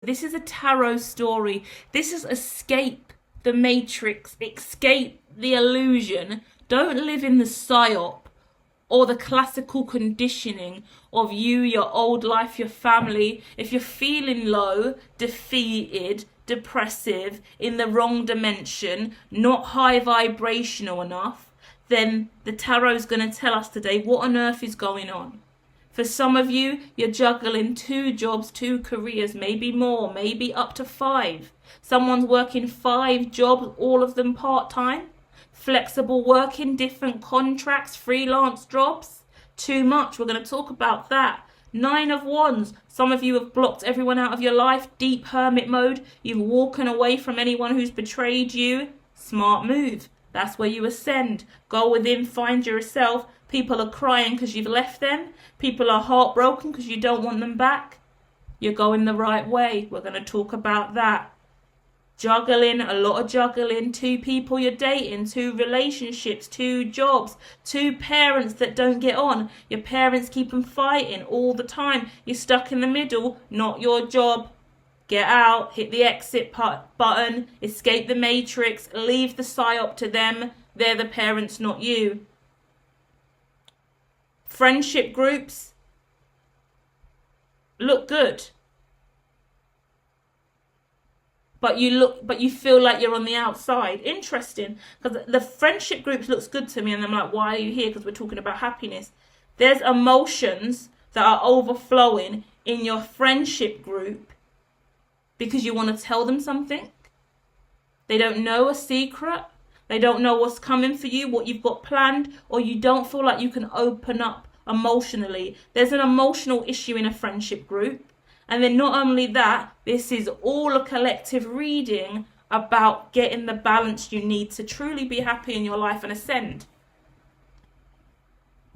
This is a tarot story. This is escape the matrix, escape the illusion. Don't live in the PSYOP or the classical conditioning of you, your old life, your family. If you're feeling low, defeated, depressive, in the wrong dimension, not high vibrational enough, then the tarot is going to tell us today what on earth is going on. For some of you, you're juggling 2 jobs, 2 careers, maybe more, maybe up to 5. Someone's working 5 jobs, all of them part-time. Flexible working, different contracts, freelance jobs. Too much, we're going to talk about that. 9 of Wands, some of you have blocked everyone out of your life, deep hermit mode. You've walking away from anyone who's betrayed you. Smart move. That's where you ascend. Go within, find yourself. People are crying because you've left them. People are heartbroken because you don't want them back. You're going the right way. We're going to talk about that. Juggling, a lot of juggling. 2 people you're dating, 2 relationships, 2 jobs, 2 parents that don't get on. Your parents keep them fighting all the time. You're stuck in the middle, not your job. Get out, hit the exit button, escape the matrix, leave the PSYOP to them. They're the parents, not you. Friendship groups look good, but you feel like you're on the outside. Interesting, because the friendship groups looks good to me, and I'm like, why are you here? Because we're talking about happiness. There's emotions that are overflowing in your friendship group because you want to tell them something. They don't know a secret. They don't know what's coming for you, what you've got planned, or you don't feel like you can open up emotionally. There's an emotional issue in a friendship group. And then not only that, this is all a collective reading about getting the balance you need to truly be happy in your life and ascend.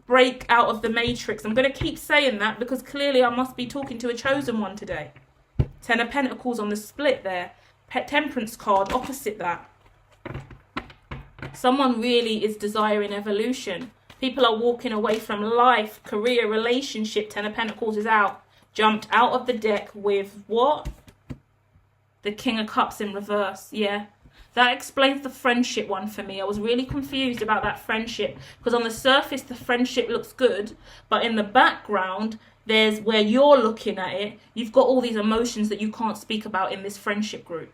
Break out of the matrix. I'm going to keep saying that because clearly I must be talking to a chosen one today. 10 of Pentacles on the split there. Temperance card opposite that. Someone really is desiring evolution. People are walking away from life, career, relationship. 10 of Pentacles is out. Jumped out of the deck with what? The King of Cups in reverse. Yeah. That explains the friendship one for me. I was really confused about that friendship. Because on the surface, the friendship looks good. But in the background, there's where you're looking at it. You've got all these emotions that you can't speak about in this friendship group.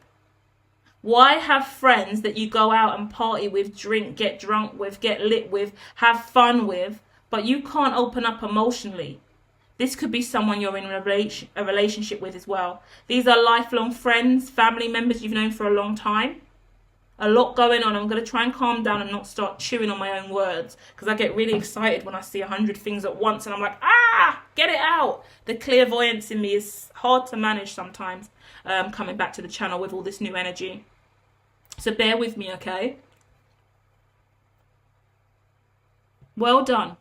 Why have friends that you go out and party with, drink, get drunk with, get lit with, have fun with, but you can't open up emotionally? This could be someone you're in a relationship with as well. These are lifelong friends, family members you've known for a long time. A lot going on. I'm going to try and calm down and not start chewing on my own words because I get really excited when I see 100 things at once and I'm like, get it out. The clairvoyance in me is hard to manage sometimes, coming back to the channel with all this new energy. So bear with me, okay? Well done.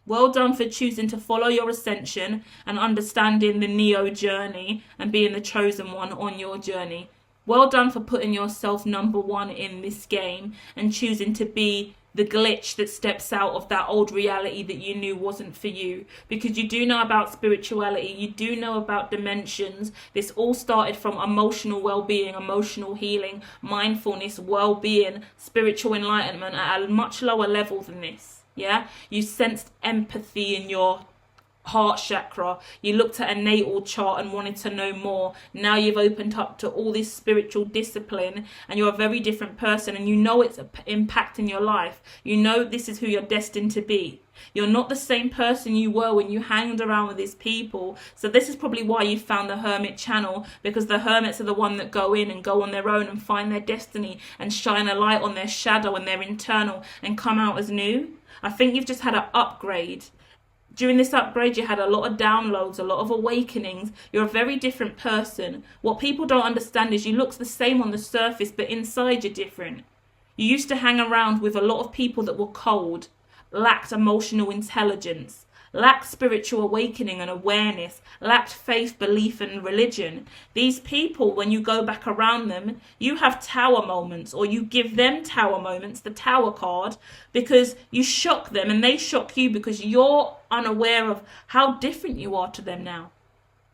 Well done for choosing to follow your ascension and understanding the Neo journey and being the chosen one on your journey. Well done for putting yourself number 1 in this game and choosing to be the glitch that steps out of that old reality that you knew wasn't for you. Because you do know about spirituality, you do know about dimensions. This all started from emotional well-being, emotional healing, mindfulness, well-being, spiritual enlightenment at a much lower level than this. Yeah, you sensed empathy in your heart chakra. You looked at a natal chart and wanted to know more. Now you've opened up to all this spiritual discipline and you're a very different person and you know it's impacting your life. You know this is who you're destined to be. You're not the same person you were when you hanged around with these people. So this is probably why you found the Hermit channel, because the Hermits are the one that go in and go on their own and find their destiny and shine a light on their shadow and their internal and come out as new. I think you've just had an upgrade. During this upgrade, you had a lot of downloads, a lot of awakenings. You're a very different person. What people don't understand is you look the same on the surface, but inside you're different. You used to hang around with a lot of people that were cold, lacked emotional intelligence, lacked spiritual awakening and awareness, lacked faith, belief and religion. These people, when you go back around them, you have tower moments, or you give them tower moments, the tower card, because you shock them and they shock you because you're unaware of how different you are to them now.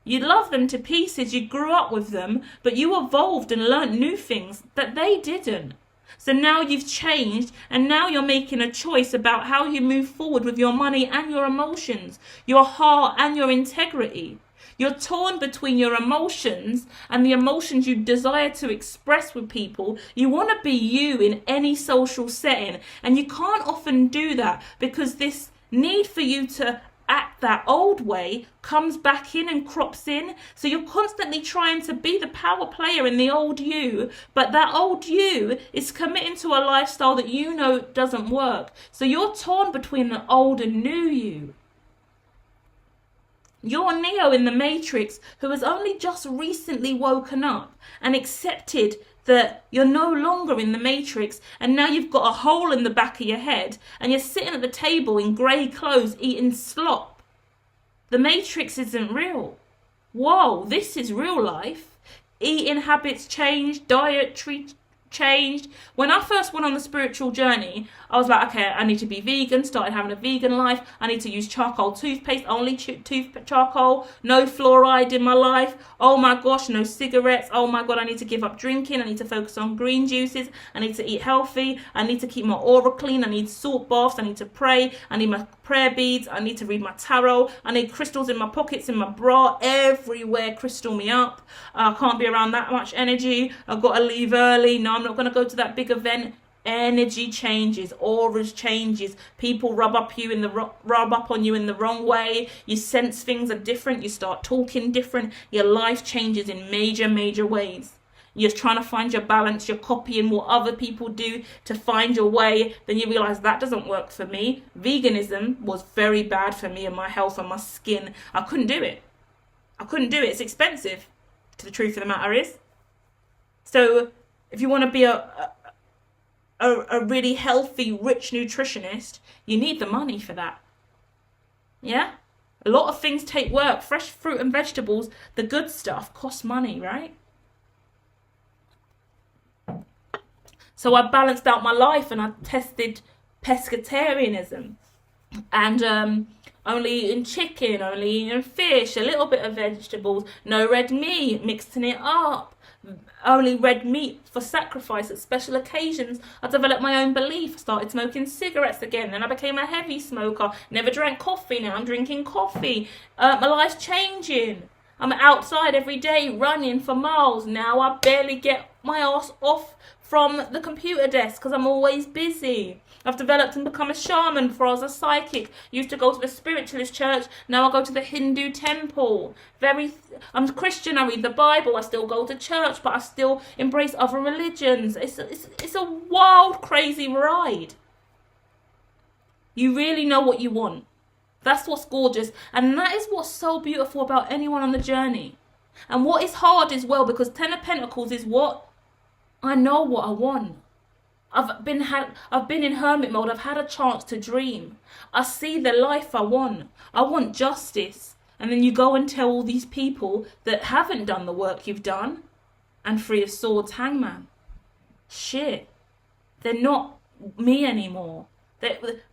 You love them to pieces, you grew up with them, but you evolved and learnt new things that they didn't. So now you've changed, and now you're making a choice about how you move forward with your money and your emotions, your heart and your integrity. You're torn between your emotions and the emotions you desire to express with people. You want to be you in any social setting, and you can't often do that because this need for you to act that old way comes back in and crops in. So you're constantly trying to be the power player in the old you, but that old you is committing to a lifestyle that you know doesn't work. So you're torn between the old and new you. You're Neo in the Matrix who has only just recently woken up and accepted that you're no longer in the Matrix, and now you've got a hole in the back of your head and you're sitting at the table in grey clothes eating slop. The Matrix isn't real. Whoa, this is real life. Eating habits changed, dietary changed. When I first went on the spiritual journey, I was like, okay, I need to be vegan, started having a vegan life. I need to use charcoal toothpaste, only charcoal, no fluoride in my life. Oh my gosh, no cigarettes. Oh my God, I need to give up drinking. I need to focus on green juices. I need to eat healthy. I need to keep my aura clean. I need salt baths. I need to pray. I need my prayer beads. I need to read my tarot. I need crystals in my pockets, in my bra, everywhere. Crystal me up. I can't be around that much energy. I've got to leave early. No, I'm not going to go to that big event. Energy changes, auras changes, people rub up on you in the wrong way. You sense things are different. You start talking different. Your life changes in major ways. You're trying to find your balance. You're copying what other people do to find your way. Then you realize that doesn't work for me. Veganism was very bad for me and my health and my skin. I couldn't do it. It's expensive. The truth of the matter is. So if you want to be a really healthy, rich nutritionist, you need the money for that. Yeah? A lot of things take work. Fresh fruit and vegetables, the good stuff, costs money, right? So I balanced out my life and I tested pescatarianism. And only eating chicken, only eating fish, a little bit of vegetables, no red meat, mixing it up. Only red meat for sacrifice at special occasions. I developed my own belief. I started smoking cigarettes again. Then I became a heavy smoker. Never drank coffee. Now I'm drinking coffee. My life's changing. I'm outside every day running for miles. Now I barely get my ass off from the computer desk because I'm always busy. I've developed and become a shaman before I was a psychic. Used to go to the spiritualist church. Now I go to the Hindu temple. I'm Christian. I read the Bible. I still go to church, but I still embrace other religions. It's a wild, crazy ride. You really know what you want. That's what's gorgeous. And that is what's so beautiful about anyone on the journey. And what is hard as well, because Ten of Pentacles is what? I know what I want. I've been in hermit mode. I've had a chance to dream. I see the life I want. I want justice. And then you go and tell all these people that haven't done the work you've done. And Three of Swords, Hangman. Shit. They're not me anymore.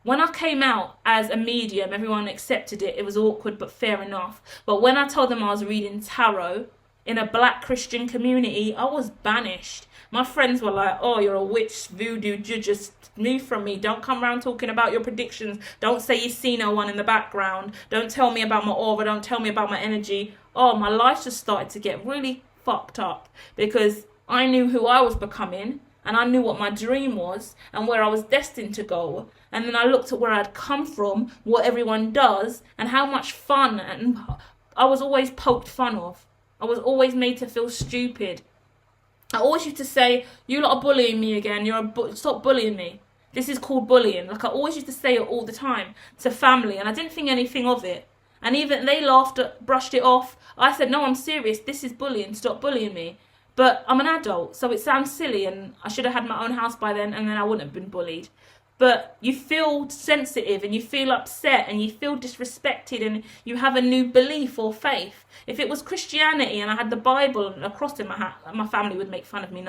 When I came out as a medium, everyone accepted it. It was awkward, but fair enough. But when I told them I was reading tarot in a black Christian community, I was banished. My friends were like, oh, you're a witch, voodoo, just move from me. Don't come around talking about your predictions. Don't say you see no one in the background. Don't tell me about my aura. Don't tell me about my energy. Oh, my life just started to get really fucked up because I knew who I was becoming and I knew what my dream was and where I was destined to go. And then I looked at where I'd come from, what everyone does, and how much fun. And I was always poked fun of. I was always made to feel stupid. I always used to say, you lot are bullying me again. Stop bullying me. This is called bullying. Like I always used to say it all the time to family, and I didn't think anything of it. And even they laughed, brushed it off. I said, no, I'm serious. This is bullying. Stop bullying me. But I'm an adult, so it sounds silly, and I should have had my own house by then, and then I wouldn't have been bullied. But you feel sensitive and you feel upset and you feel disrespected and you have a new belief or faith. If it was Christianity and I had the Bible and a cross in my hat, my family would make fun of me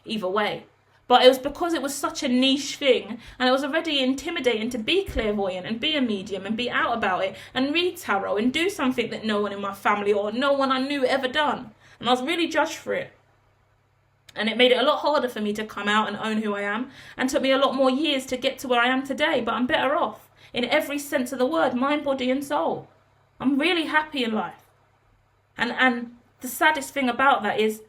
either way. But it was because it was such a niche thing, and it was already intimidating to be clairvoyant and be a medium and be out about it and read tarot and do something that no one in my family or no one I knew ever done. And I was really judged for it. And it made it a lot harder for me to come out and own who I am, and took me a lot more years to get to where I am today. But I'm better off in every sense of the word, mind, body and soul. I'm really happy in life. And the saddest thing about that is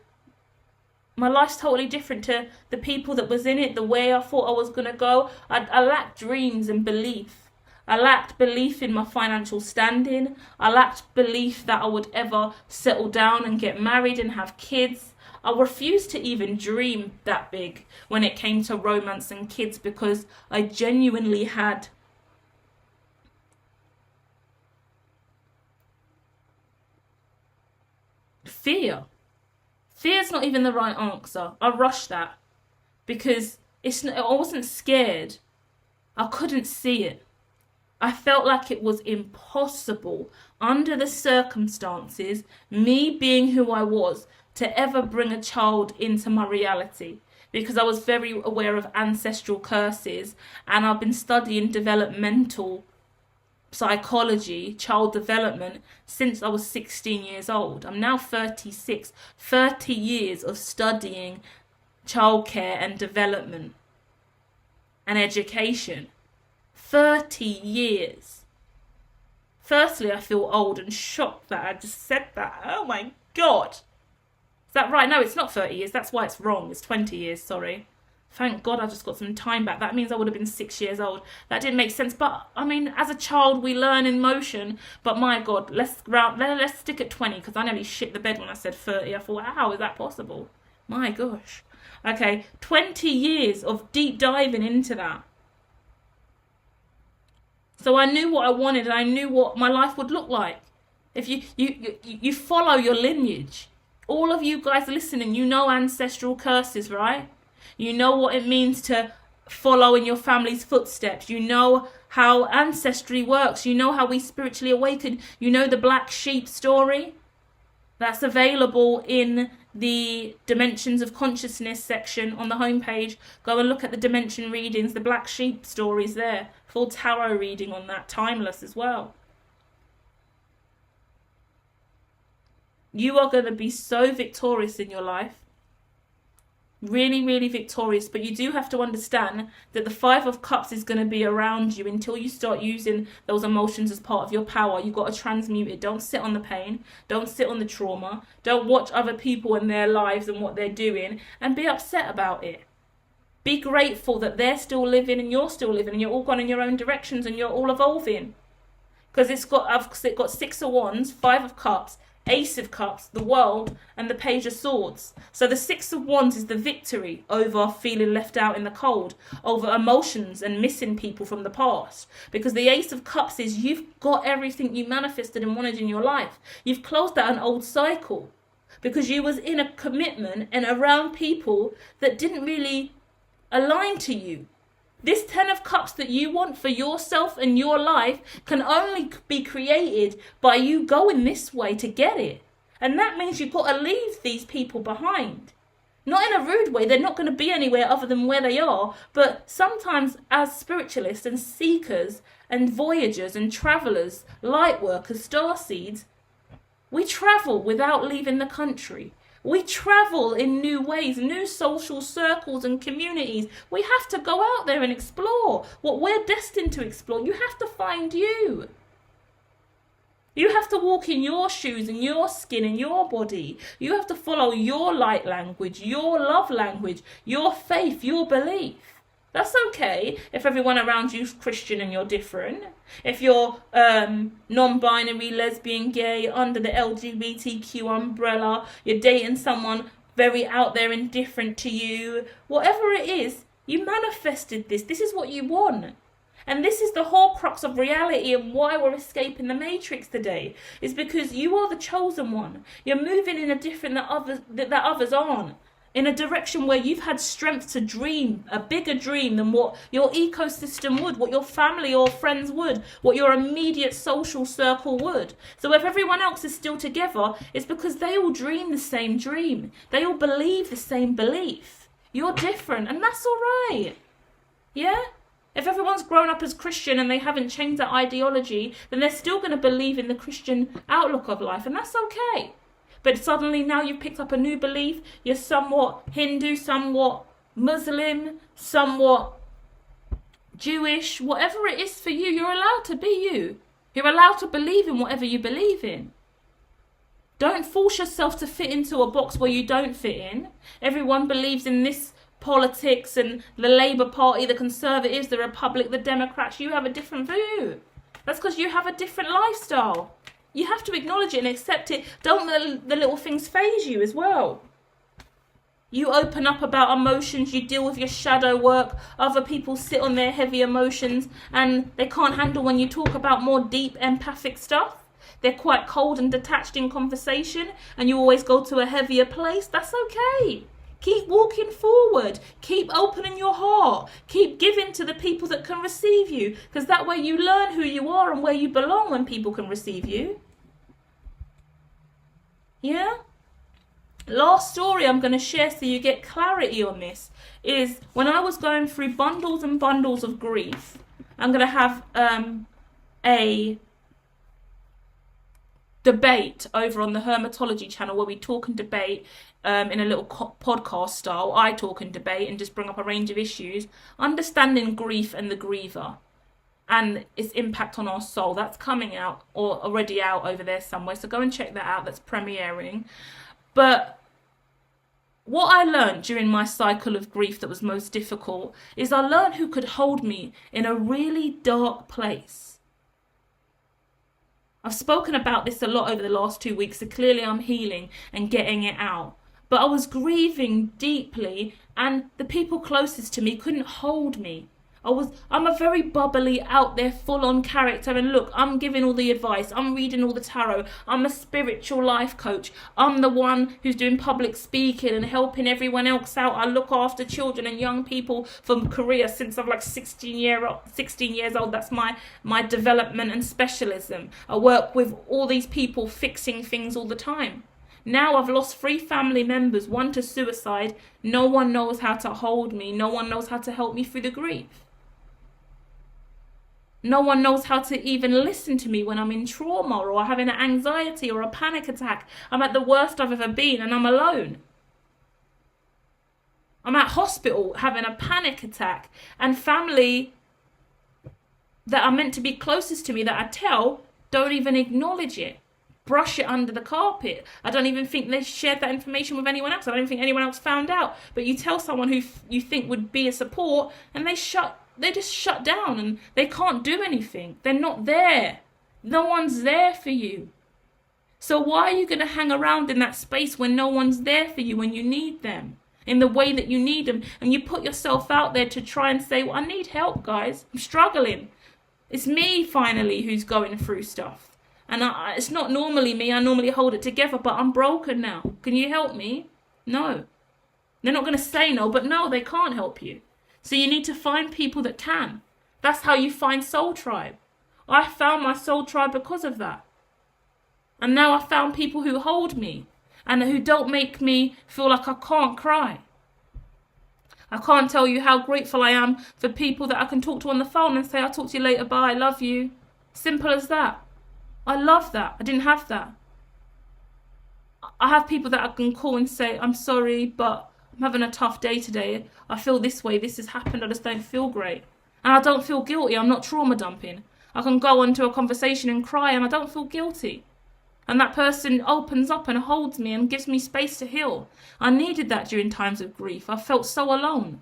my life's totally different to the people that was in it, the way I thought I was going to go. I lacked dreams and belief. I lacked belief in my financial standing. I lacked belief that I would ever settle down and get married and have kids. I refused to even dream that big when it came to romance and kids, because I genuinely had fear. Fear's not even the right answer. I rushed that because I wasn't scared. I couldn't see it. I felt like it was impossible under the circumstances, me being who I was, to ever bring a child into my reality, because I was very aware of ancestral curses, and I've been studying developmental psychology, child development, since I was 16 years old. I'm now 36. 30 years of studying childcare and development and education. 30 years. Firstly, I feel old and shocked that I just said that. Oh my God. Is that right? No, it's not 30 years. That's why it's wrong. It's 20 years, sorry. Thank God I just got some time back. That means I would have been 6 years old. That didn't make sense. But, I mean, as a child, we learn in motion. But, my God, let's stick at 20, because I nearly shit the bed when I said 30. I thought, how is that possible? My gosh. Okay, 20 years of deep diving into that. So I knew what I wanted, and I knew what my life would look like. If you follow your lineage. All of you guys listening, you know ancestral curses, right? You know what it means to follow in your family's footsteps. You know how ancestry works. You know how we spiritually awaken. You know the black sheep story. That's available in the Dimensions of Consciousness section on the homepage. Go and look at the dimension readings. The black sheep story's there. Full tarot reading on that. Timeless as well. You are going to be so victorious in your life. Really, really victorious. But you do have to understand that the Five of Cups is going to be around you until you start using those emotions as part of your power. You've got to transmute it. Don't sit on the pain. Don't sit on the trauma. Don't watch other people and their lives and what they're doing and be upset about it. Be grateful that they're still living and you're still living and you're all gone in your own directions and you're all evolving. Because it's got Six of Wands, Five of Cups, Ace of Cups, the World, and the Page of Swords. So the Six of Wands is the victory over feeling left out in the cold, over emotions and missing people from the past. Because the Ace of Cups is you've got everything you manifested and wanted in your life. You've closed out an old cycle because you was in a commitment and around people that didn't really align to you. This Ten of Cups that you want for yourself and your life can only be created by you going this way to get it. And that means you've got to leave these people behind. Not in a rude way, they're not going to be anywhere other than where they are. But sometimes as spiritualists and seekers and voyagers and travellers, light workers, starseeds, we travel without leaving the country. We travel in new ways, new social circles and communities. We have to go out there and explore what we're destined to explore. You have to find you. You have to walk in your shoes and your skin and your body. You have to follow your light language, your love language, your faith, your belief. That's okay if everyone around you's Christian and you're different. If you're non-binary, lesbian, gay, under the LGBTQ umbrella, you're dating someone very out there and different to you. Whatever it is, you manifested this. This is what you want. And this is the whole crux of reality and why we're escaping the matrix today. Is because you are the chosen one. You're moving in a different that others aren't. In a direction where you've had strength to dream, a bigger dream than what your ecosystem would, what your family or friends would, what your immediate social circle would. So if everyone else is still together, it's because they all dream the same dream. They all believe the same belief. You're different, and that's all right. Yeah? If everyone's grown up as Christian and they haven't changed their ideology, then they're still going to believe in the Christian outlook of life, and that's okay. But suddenly now you've picked up a new belief, you're somewhat Hindu, somewhat Muslim, somewhat Jewish, whatever it is for you, you're allowed to be you. You're allowed to believe in whatever you believe in. Don't force yourself to fit into a box where you don't fit in. Everyone believes in this politics, and the Labour Party, the Conservatives, the Republic, the Democrats. You have a different view. That's because you have a different lifestyle. You have to acknowledge it and accept it. Don't let the little things faze you as well. You open up about emotions, you deal with your shadow work. Other people sit on their heavy emotions and they can't handle when you talk about more deep empathic stuff. They're quite cold and detached in conversation, and you always go to a heavier place. That's okay. Keep walking forward. Keep opening your heart. Keep giving to the people that can receive you, because that way you learn who you are and where you belong when people can receive you. Yeah? Last story I'm going to share so you get clarity on this is when I was going through bundles and bundles of grief. I'm going to have a debate over on the Hermitology channel where we talk and debate in a little podcast style. I talk and debate and just bring up a range of issues, understanding grief and the griever and its impact on our soul. That's coming out or already out over there somewhere, so go and check that out. That's premiering. But what I learned during my cycle of grief that was most difficult is I learned who could hold me in a really dark place. I've spoken about this a lot over the last 2 weeks, so clearly I'm healing and getting it out. But I was grieving deeply, and the people closest to me couldn't hold me. I'm a very bubbly, out there, full-on character, and look, I'm giving all the advice, I'm reading all the tarot, I'm a spiritual life coach, I'm the one who's doing public speaking and helping everyone else out. I look after children and young people from Korea since I'm like 16 years old. That's my development and specialism. I work with all these people fixing things all the time. Now I've lost 3 family members, 1 to suicide. No one knows how to hold me. No one knows how to help me through the grief. No one knows how to even listen to me when I'm in trauma or having an anxiety or a panic attack. I'm at the worst I've ever been and I'm alone. I'm at hospital having a panic attack, and family that are meant to be closest to me that I tell don't even acknowledge it. Brush it under the carpet. I don't even think they shared that information with anyone else. I don't think anyone else found out. But you tell someone who you think would be a support and they just shut down and they can't do anything. They're not there. No one's there for you. So why are you going to hang around in that space when no one's there for you when you need them, in the way that you need them? And you put yourself out there to try and say, well, I need help, guys. I'm struggling. It's me finally who's going through stuff. And it's not normally me. I normally hold it together, but I'm broken now. Can you help me? No. They're not going to say no, but no, they can't help you. So you need to find people that can. That's how you find Soul Tribe. I found my Soul Tribe because of that. And now I found people who hold me and who don't make me feel like I can't cry. I can't tell you how grateful I am for people that I can talk to on the phone and say, I'll talk to you later, bye, I love you. Simple as that. I love that. I didn't have that. I have people that I can call and say, I'm sorry, but I'm having a tough day today. I feel this way. This has happened. I just don't feel great. And I don't feel guilty. I'm not trauma dumping. I can go into a conversation and cry and I don't feel guilty. And that person opens up and holds me and gives me space to heal. I needed that during times of grief. I felt so alone.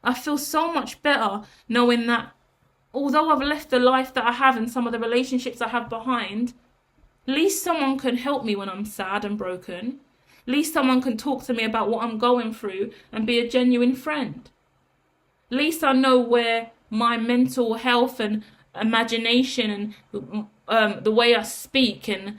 I feel so much better knowing that although I've left the life that I have and some of the relationships I have behind, at least someone can help me when I'm sad and broken. At least someone can talk to me about what I'm going through and be a genuine friend. At least I know where my mental health and imagination and the way I speak and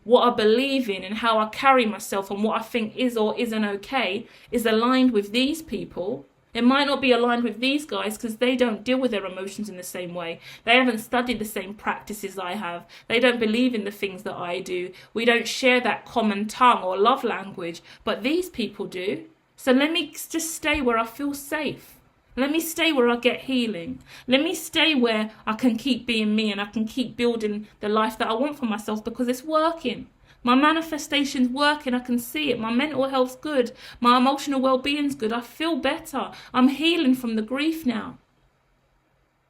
what I believe in and how I carry myself and what I think is or isn't okay is aligned with these people. It might not be aligned with these guys because they don't deal with their emotions in the same way. They haven't studied the same practices I have. They don't believe in the things that I do. We don't share that common tongue or love language, but these people do. So let me just stay where I feel safe. Let me stay where I get healing. Let me stay where I can keep being me and I can keep building the life that I want for myself because it's working. My manifestation's working. I can see it. My mental health's good. My emotional well-being's good. I feel better. I'm healing from the grief now.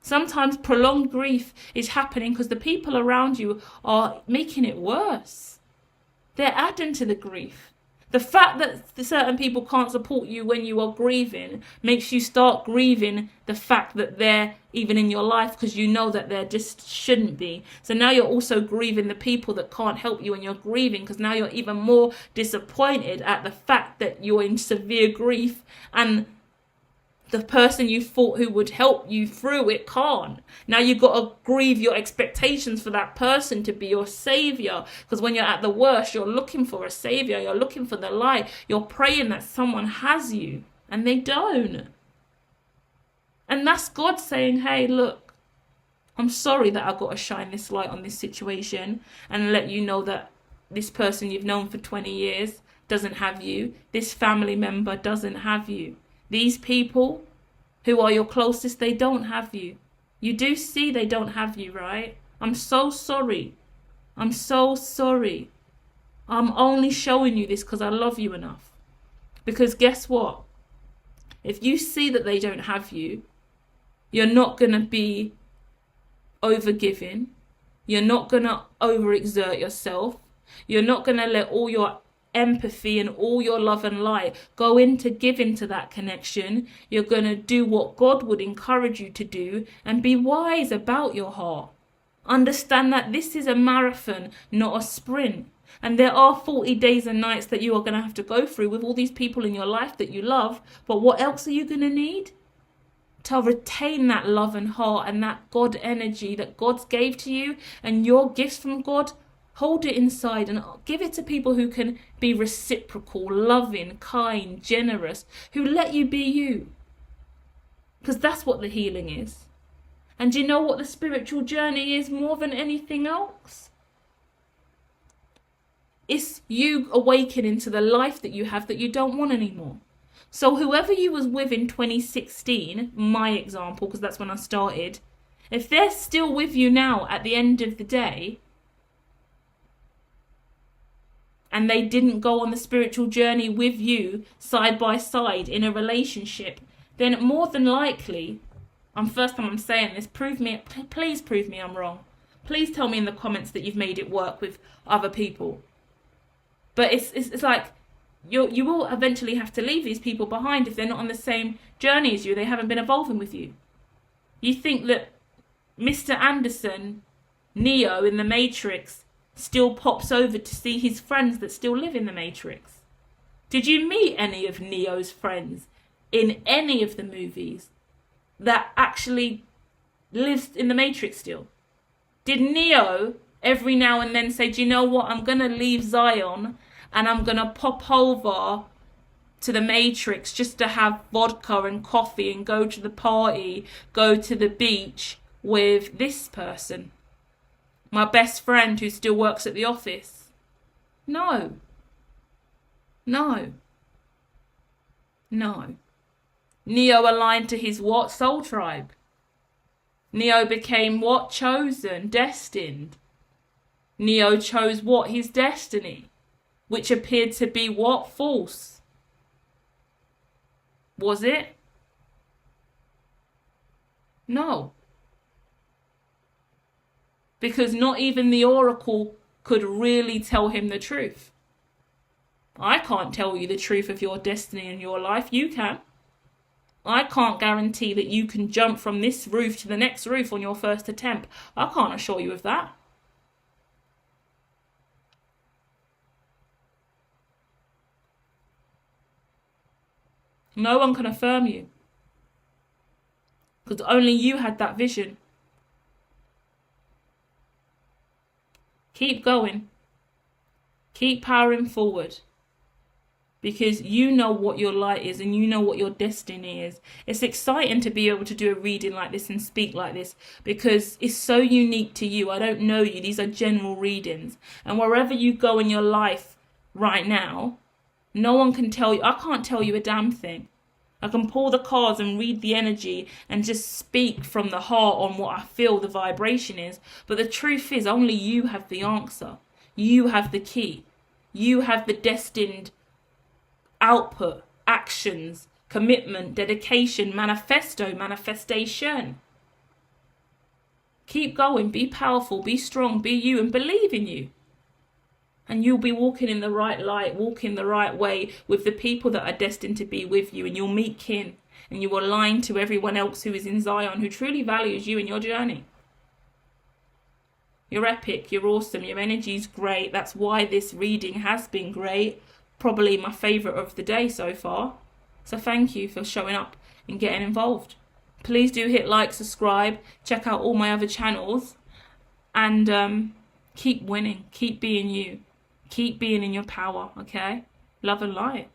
Sometimes prolonged grief is happening because the people around you are making it worse. They're adding to the grief. The fact that certain people can't support you when you are grieving makes you start grieving the fact that they're even in your life because you know that they just shouldn't be. So now you're also grieving the people that can't help you, and you're grieving because now you're even more disappointed at the fact that you're in severe grief and the person you thought who would help you through it can't. Now you've got to grieve your expectations for that person to be your savior. Because when you're at the worst, you're looking for a savior. You're looking for the light. You're praying that someone has you. And they don't. And that's God saying, hey, look, I'm sorry that I've got to shine this light on this situation and let you know that this person you've known for 20 years doesn't have you. This family member doesn't have you. These people who are your closest, they don't have you. You do see they don't have you, right? I'm so sorry. I'm so sorry. I'm only showing you this because I love you enough. Because guess what? If you see that they don't have you, you're not going to be overgiving. You're not going to overexert yourself. You're not going to let all your empathy and all your love and light go into giving to that connection. You're going to do what God would encourage you to do and be wise about your heart. Understand that this is a marathon, not a sprint. And there are 40 days and nights that you are going to have to go through with all these people in your life that you love. But what else are you going to need? To retain that love and heart and that God energy that God's gave to you and your gifts from God. Hold it inside and give it to people who can be reciprocal, loving, kind, generous, who let you be you. Because that's what the healing is. And do you know what the spiritual journey is more than anything else? It's you awakening to the life that you have that you don't want anymore. So whoever you was with in 2016, my example, because that's when I started, if they're still with you now at the end of the day, and they didn't go on the spiritual journey with you side by side in a relationship, then more than likely, first time I'm saying this, please prove me I'm wrong. Please tell me in the comments that you've made it work with other people. But it's like you will eventually have to leave these people behind if they're not on the same journey as you. They haven't been evolving with you. You think that Mr. Anderson, Neo in the Matrix, still pops over to see his friends that still live in the Matrix. Did you meet any of Neo's friends in any of the movies that actually lives in the Matrix still? Did Neo every now and then say, do you know what, I'm going to leave Zion and I'm going to pop over to the Matrix just to have vodka and coffee and go to the party, go to the beach with this person? My best friend who still works at the office? No. No. No. Neo aligned to his what? Soul tribe. Neo became what? Chosen, destined. Neo chose what? His destiny, which appeared to be what? False. Was it? No. Because not even the oracle could really tell him the truth. I can't tell you the truth of your destiny in your life. You can. I can't guarantee that you can jump from this roof to the next roof on your first attempt. I can't assure you of that. No one can affirm you. Because only you had that vision. Keep going. Keep powering forward. because you know what your light is and you know what your destiny is. It's exciting to be able to do a reading like this and speak like this because it's so unique to you. I don't know you. These are general readings. And wherever you go in your life right now, no one can tell you. I can't tell you a damn thing. I can pull the cards and read the energy and just speak from the heart on what I feel the vibration is. But the truth is, only you have the answer. You have the key. You have the destined output, actions, commitment, dedication, manifestation. Keep going, be powerful, be strong, be you, and believe in you. And you'll be walking in the right light, walking the right way with the people that are destined to be with you, and you'll meet kin, and you will align to everyone else who is in Zion, who truly values you and your journey. You're epic, you're awesome, your energy's great. That's why this reading has been great. Probably my favourite of the day so far. So thank you for showing up and getting involved. Please do hit like, subscribe, check out all my other channels, and keep winning, keep being you, keep being in your power, okay? Love and light.